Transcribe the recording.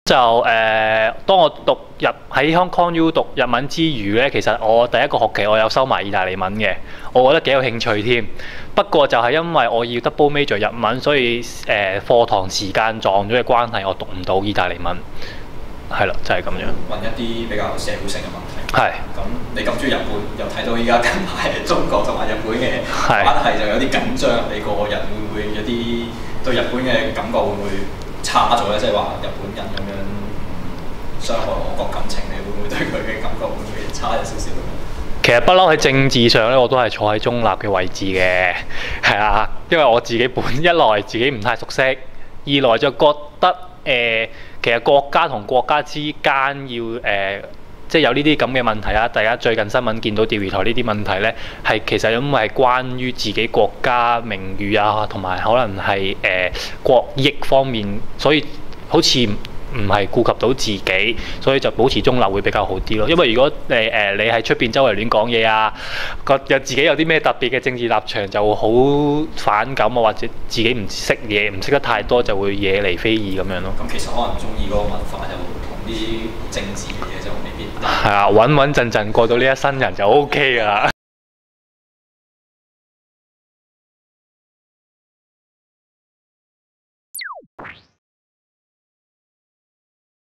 當我喺 Hong Kong U 讀日文之餘咧，其實我第一個學期我有收埋意大利文嘅，我覺得幾有興趣添。不過就係因為我要 double major 日文，所以課堂時間撞咗嘅關係，我讀唔到意大利文。係啦，就係咁樣。問一啲比較社會性嘅問題。係。咁你咁中意日本，又睇到依家近排中國同埋日本嘅關係就有啲緊張，你個人會唔會有啲對日本嘅感覺會唔會差咗咧？即係話日本人咁樣傷害我國感情，你會唔會對佢嘅感覺會唔會差咗少少？其實不嬲喺政治上咧，我都係坐喺中立嘅位置嘅，係啊，因為我自己一來自己唔太熟悉，二來就覺得其實國家同國家之間要即係有呢啲咁嘅問題啊！大家最近新聞見到釣魚台呢啲問題呢，係其實因為係關於自己國家名譽啊，同埋可能係國益方面，所以好似唔係顧及到自己，所以就保持中立會比較好啲咯。因為如果你喺出邊周圍亂講嘢啊，有自己有啲咩特別嘅政治立場，就好反感啊，或者自己唔識嘢，唔識得太多，就會惹嚟非議咁樣咯。咁其實可能中意嗰個文化就同啲政治嘅嘢就未必。係啊，穩穩陣陣過到呢一生人就 OK 㗎啦。